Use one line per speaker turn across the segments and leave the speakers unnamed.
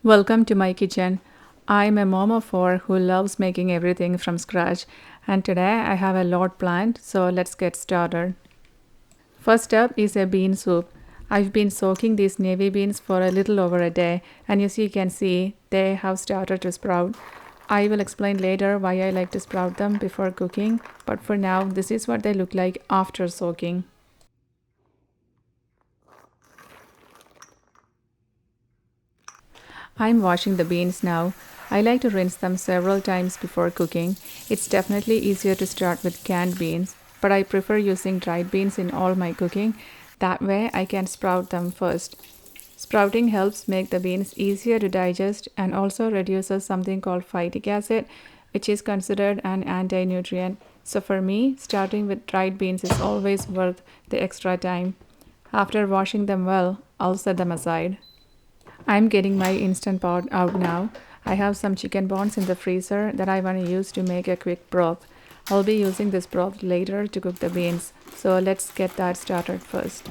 Welcome to my kitchen. I'm a mom of four who loves making everything from scratch, and today I have a lot planned, so let's get started. First up is a bean soup. I've been soaking these navy beans for a little over a day, and as you can see, they have started to sprout. I will explain later why I like to sprout them before cooking, but for now, this is what they look like after soaking. I'm washing the beans now. I like to rinse them several times before cooking. It's definitely easier to start with canned beans, but I prefer using dried beans in all my cooking. That way I can sprout them first. Sprouting helps make the beans easier to digest and also reduces something called phytic acid, which is considered an anti-nutrient. So for me, starting with dried beans is always worth the extra time. After washing them well, I'll set them aside. I'm getting my instant pot out now. I have some chicken bones in the freezer that I want to use to make a quick broth. I'll be using this broth later to cook the beans, so let's get that started first.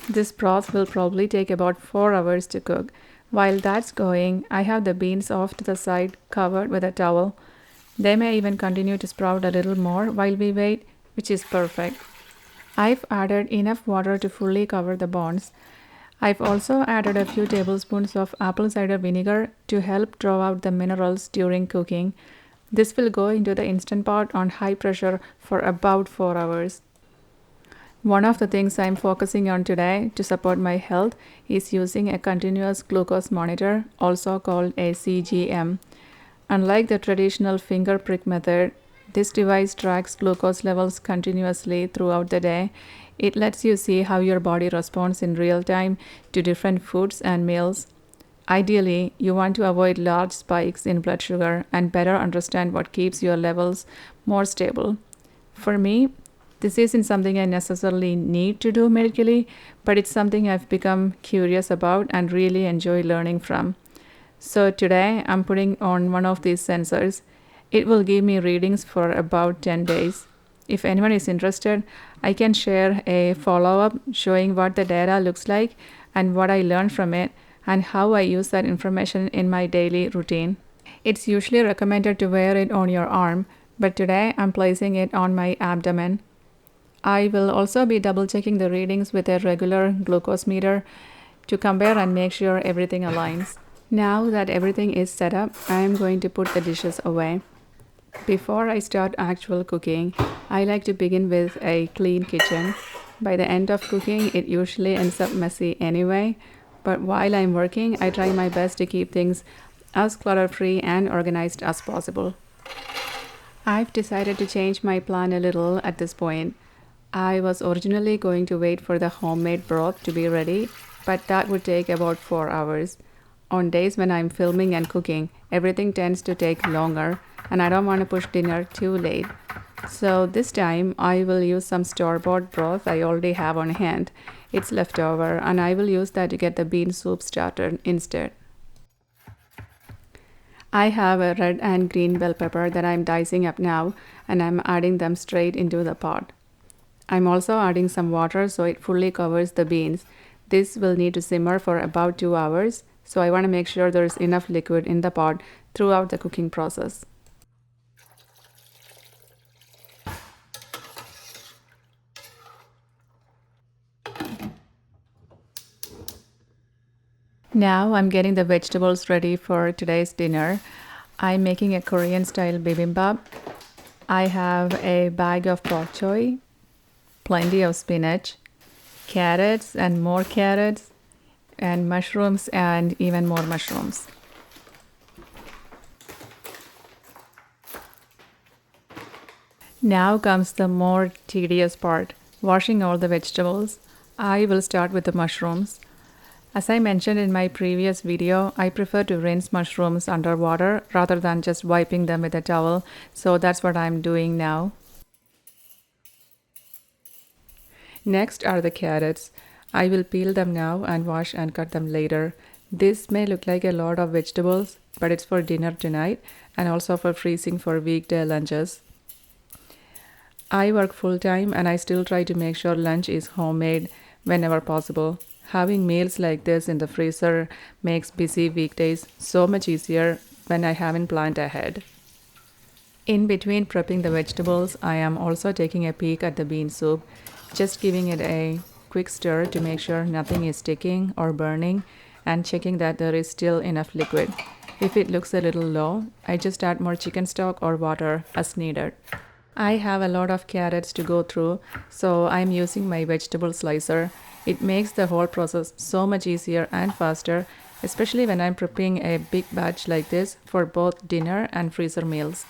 This broth will probably take about 4 hours to cook. While that's going, I have the beans off to the side covered with a towel. They may even continue to sprout a little more while we wait, which is perfect. I've added enough water to fully cover the bones. I've also added a few tablespoons of apple cider vinegar to help draw out the minerals during cooking. This will go into the instant pot on high pressure for about 4 hours. One of the things I'm focusing on today to support my health is using a continuous glucose monitor, also called a CGM. Unlike the traditional finger prick method, this device tracks glucose levels continuously throughout the day. It lets you see how your body responds in real time to different foods and meals. Ideally, you want to avoid large spikes in blood sugar and better understand what keeps your levels more stable. For me, this isn't something I necessarily need to do medically, but it's something I've become curious about and really enjoy learning from. So today I'm putting on one of these sensors. It will give me readings for about 10 days. If anyone is interested, I can share a follow up showing what the data looks like and what I learned from it and how I use that information in my daily routine. It's usually recommended to wear it on your arm, but today I'm placing it on my abdomen. I will also be double checking the readings with a regular glucose meter to compare and make sure everything aligns. Now that everything is set up, I am going to put the dishes away. Before I start actual cooking, I like to begin with a clean kitchen. By the end of cooking, it usually ends up messy anyway, but while I'm working, I try my best to keep things as clutter-free and organized as possible. I've decided to change my plan a little at this point. I was originally going to wait for the homemade broth to be ready, but that would take about 4 hours. On days when I'm filming and cooking, everything tends to take longer, and I don't want to push dinner too late. So this time I will use some store-bought broth I already have on hand. It's leftover, and I will use that to get the bean soup started instead. I have a red and green bell pepper that I'm dicing up now, and I'm adding them straight into the pot. I'm also adding some water so it fully covers the beans. This will need to simmer for about 2 hours, so I want to make sure there is enough liquid in the pot throughout the cooking process. Now I'm getting the vegetables ready for today's dinner. I'm making a Korean style bibimbap. I have a bag of bok choy, plenty of spinach, carrots and more carrots, and mushrooms and even more mushrooms. Now comes the more tedious part, washing all the vegetables. I will start with the mushrooms. As I mentioned in my previous video, I prefer to rinse mushrooms under water rather than just wiping them with a towel, so that's what I'm doing now. Next are the carrots. I will peel them now and wash and cut them later. This may look like a lot of vegetables, but it's for dinner tonight and also for freezing for weekday lunches. I work full time and I still try to make sure lunch is homemade whenever possible. Having meals like this in the freezer makes busy weekdays so much easier when I haven't planned ahead. In between prepping the vegetables, I am also taking a peek at the bean soup, just giving it a quick stir to make sure nothing is sticking or burning and checking that there is still enough liquid. If it looks a little low, I just add more chicken stock or water as needed. I have a lot of carrots to go through, so I'm using my vegetable slicer. It makes the whole process so much easier and faster, especially when I'm preparing a big batch like this for both dinner and freezer meals.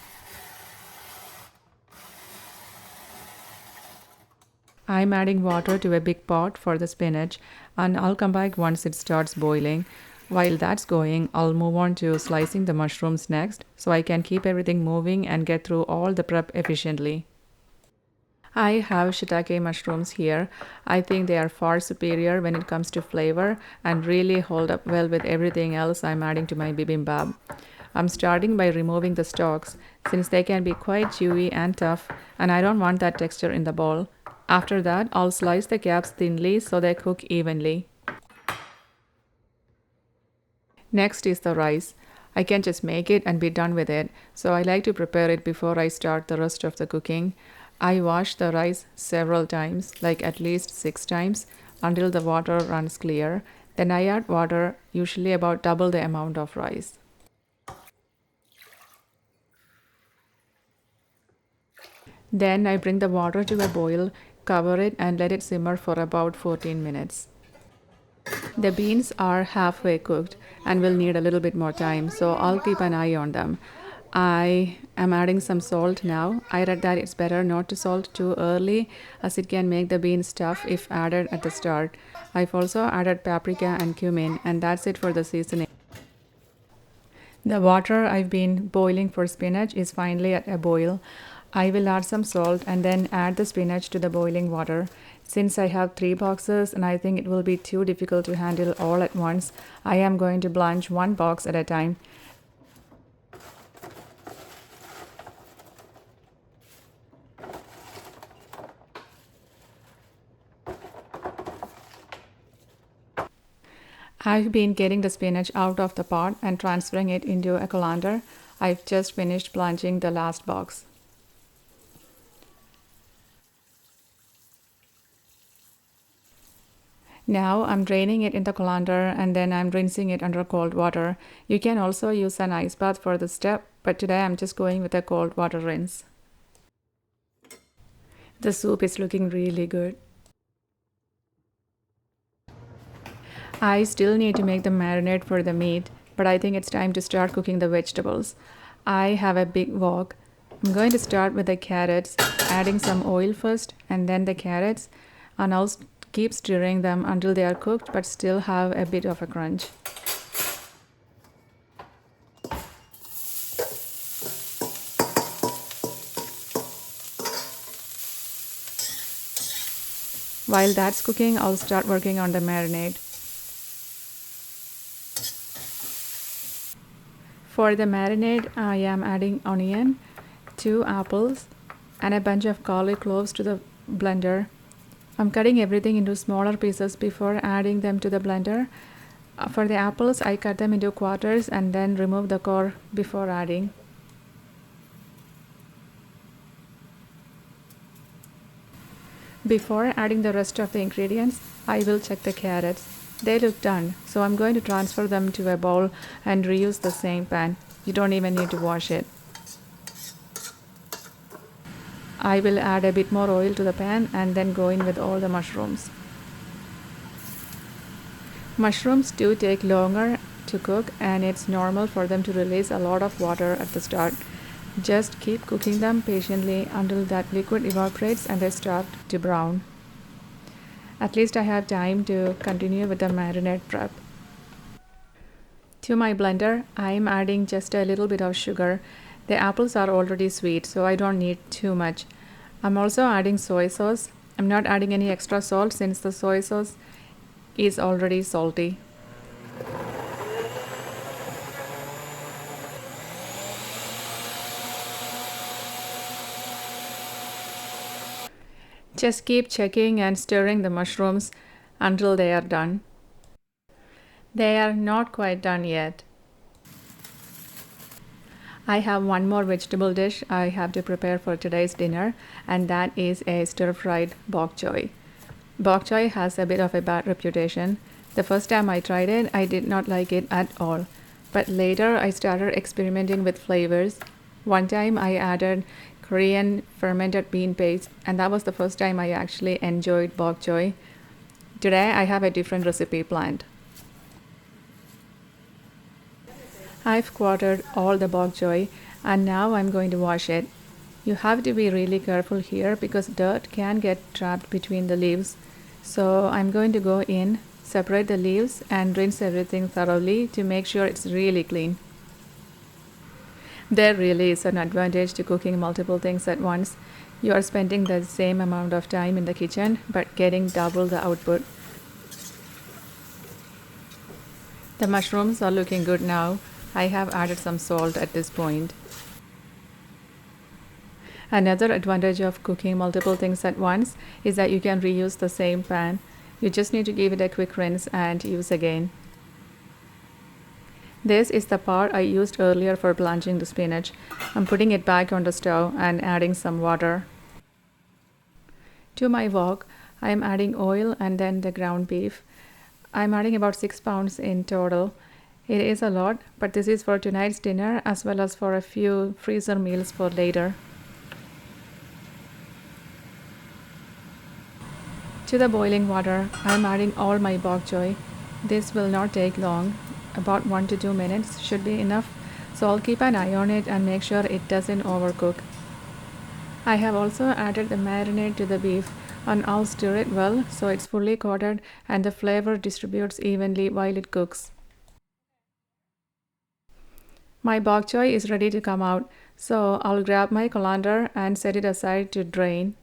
I'm adding water to a big pot for the spinach and I'll come back once it starts boiling. While that's going, I'll move on to slicing the mushrooms next so I can keep everything moving and get through all the prep efficiently. I have shiitake mushrooms here. I think they are far superior when it comes to flavor and really hold up well with everything else I'm adding to my bibimbap. I'm starting by removing the stalks since they can be quite chewy and tough and I don't want that texture in the bowl. After that, I'll slice the caps thinly so they cook evenly. Next is the rice. I can just make it and be done with it, so I like to prepare it before I start the rest of the cooking. I wash the rice several times, like at least 6 times, until the water runs clear. Then I add water, usually about double the amount of rice. Then I bring the water to a boil, cover it, and let it simmer for about 14 minutes. The beans are halfway cooked and will need a little bit more time, so I'll keep an eye on them. I am adding some salt now. I read that it's better not to salt too early as it can make the beans tough if added at the start. I've also added paprika and cumin, and that's it for the seasoning. The water I've been boiling for spinach is finally at a boil. I will add some salt and then add the spinach to the boiling water. Since I have 3 boxes and I think it will be too difficult to handle all at once, I am going to blanch one box at a time. I've been getting the spinach out of the pot and transferring it into a colander. I've just finished blanching the last box. Now I'm draining it in the colander and then I'm rinsing it under cold water. You can also use an ice bath for this step, but today I'm just going with a cold water rinse. The soup is looking really good. I still need to make the marinade for the meat, but I think it's time to start cooking the vegetables. I have a big wok. I'm going to start with the carrots, adding some oil first and then the carrots, and I'll keep stirring them until they are cooked but still have a bit of a crunch. While that's cooking, I'll start working on the marinade. For the marinade, I am adding onion, 2 apples, and a bunch of garlic cloves to the blender. I'm cutting everything into smaller pieces before adding them to the blender. For the apples, I cut them into quarters and then remove the core before adding. Before adding the rest of the ingredients, I will check the carrots. They look done, so I'm going to transfer them to a bowl and reuse the same pan. You don't even need to wash it. I will add a bit more oil to the pan and then go in with all the mushrooms. Mushrooms do take longer to cook and it's normal for them to release a lot of water at the start. Just keep cooking them patiently until that liquid evaporates and they start to brown. At least I have time to continue with the marinade prep. To my blender, I am adding just a little bit of sugar. The apples are already sweet, so I don't need too much. I'm also adding soy sauce. I'm not adding any extra salt since the soy sauce is already salty. Just keep checking and stirring the mushrooms until they are done. They are not quite done yet. I have one more vegetable dish I have to prepare for today's dinner, and that is a stir-fried bok choy. Bok choy has a bit of a bad reputation. The first time I tried it, I did not like it at all. But later, I started experimenting with flavors. One time, I added Korean fermented bean paste, and that was the first time I actually enjoyed bok choy. Today, I have a different recipe planned. I've quartered all the bok choy and now I'm going to wash it. You have to be really careful here because dirt can get trapped between the leaves. So I'm going to go in, separate the leaves and rinse everything thoroughly to make sure it's really clean. There really is an advantage to cooking multiple things at once. You are spending the same amount of time in the kitchen but getting double the output. The mushrooms are looking good now. I have added some salt at this point. Another advantage of cooking multiple things at once is that you can reuse the same pan. You just need to give it a quick rinse and use again. This is the part I used earlier for blanching the spinach. I'm putting it back on the stove and adding some water. To my wok, I am adding oil and then the ground beef. I'm adding about 6 pounds in total. It is a lot, but this is for tonight's dinner as well as for a few freezer meals for later. To the boiling water, I'm adding all my bok choy. This will not take long. About 1 to 2 minutes should be enough. So I'll keep an eye on it and make sure it doesn't overcook. I have also added the marinade to the beef and I'll stir it well so it's fully coated and the flavor distributes evenly while it cooks. My bok choy is ready to come out, so I'll grab my colander and set it aside to drain.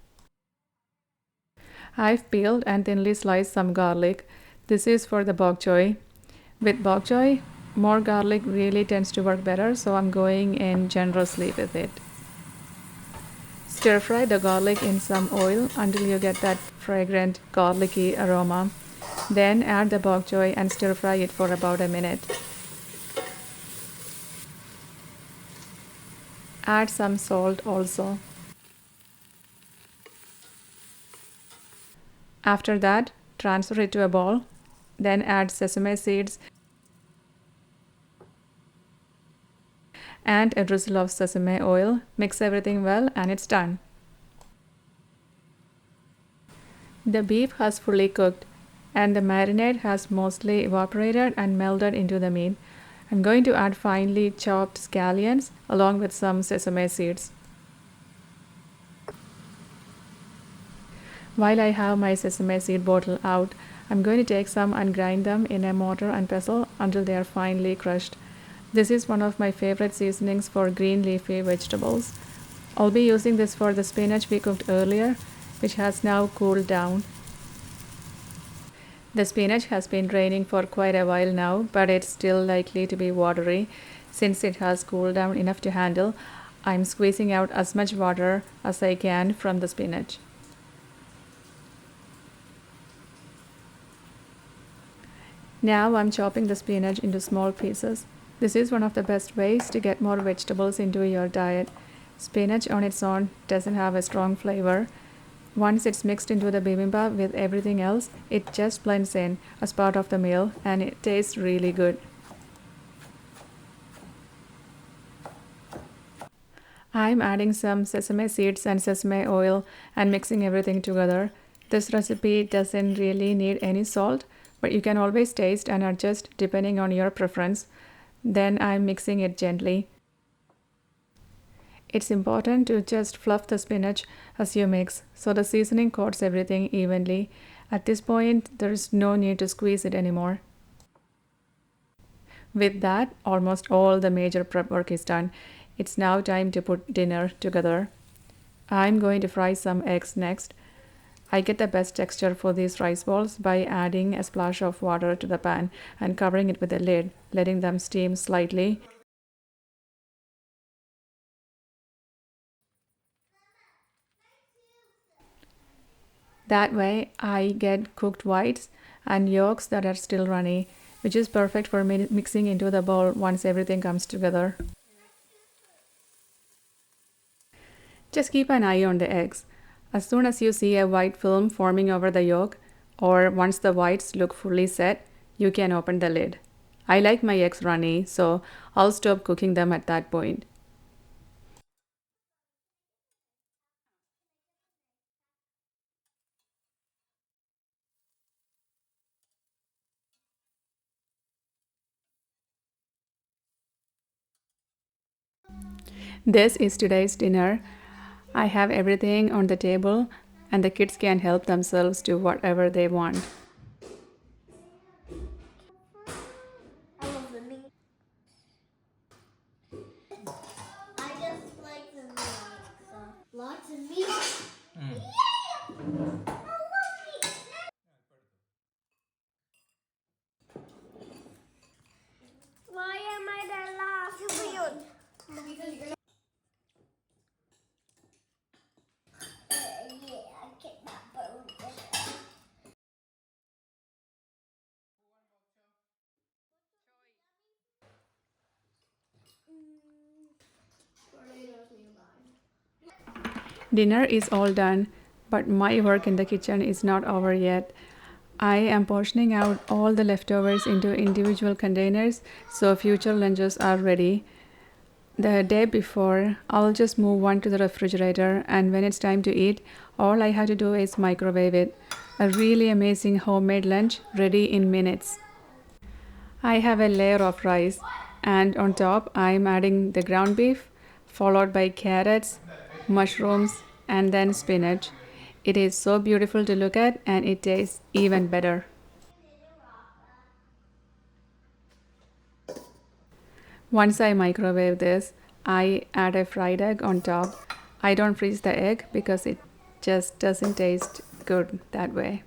I've peeled and thinly sliced some garlic. This is for the bok choy. With bok choy, more garlic really tends to work better, so I'm going in generously with it. Stir fry the garlic in some oil until you get that fragrant garlicky aroma. Then add the bok choy and stir fry it for about a minute. Add some salt also. After that, transfer it to a bowl. Then add sesame seeds and a drizzle of sesame oil. Mix everything well and it's done. The beef has fully cooked and the marinade has mostly evaporated and melted into the meat. I'm going to add finely chopped scallions along with some sesame seeds. While I have my sesame seed bottle out, I'm going to take some and grind them in a mortar and pestle until they are finely crushed. This is one of my favorite seasonings for green leafy vegetables. I'll be using this for the spinach we cooked earlier, which has now cooled down. The spinach has been draining for quite a while now, but it's still likely to be watery. Since it has cooled down enough to handle, I'm squeezing out as much water as I can from the spinach. Now I'm chopping the spinach into small pieces. This is one of the best ways to get more vegetables into your diet. Spinach on its own doesn't have a strong flavor. Once it's mixed into the bibimbap with everything else, it just blends in as part of the meal and it tastes really good. I'm adding some sesame seeds and sesame oil and mixing everything together. This recipe doesn't really need any salt, but you can always taste and adjust depending on your preference. Then I'm mixing it gently. It's important to just fluff the spinach as you mix so the seasoning coats everything evenly. At this point, there is no need to squeeze it anymore. With that, almost all the major prep work is done. It's now time to put dinner together. I'm going to fry some eggs next. I get the best texture for these rice balls by adding a splash of water to the pan and covering it with a lid, letting them steam slightly. That way, I get cooked whites and yolks that are still runny, which is perfect for mixing into the bowl once everything comes together. Just keep an eye on the eggs. As soon as you see a white film forming over the yolk, or once the whites look fully set, you can open the lid. I like my eggs runny, so I'll stop cooking them at that point. This is today's dinner. I have everything on the table, and the kids can help themselves to whatever they want.
I just like the meat. So. Lots of meat. Why am I the last one? Yeah, I get that bone.
Dinner is all done, but my work in the kitchen is not over yet. I am portioning out all the leftovers into individual containers so future lunches are ready. The day before, I'll just move one to the refrigerator, and when it's time to eat, all I have to do is microwave it. A really amazing homemade lunch ready in minutes. I have a layer of rice, and on top, I'm adding the ground beef, followed by carrots, mushrooms, and then spinach. It is so beautiful to look at, and it tastes even better. Once I microwave this, I add a fried egg on top. I don't freeze the egg because it just doesn't taste good that way.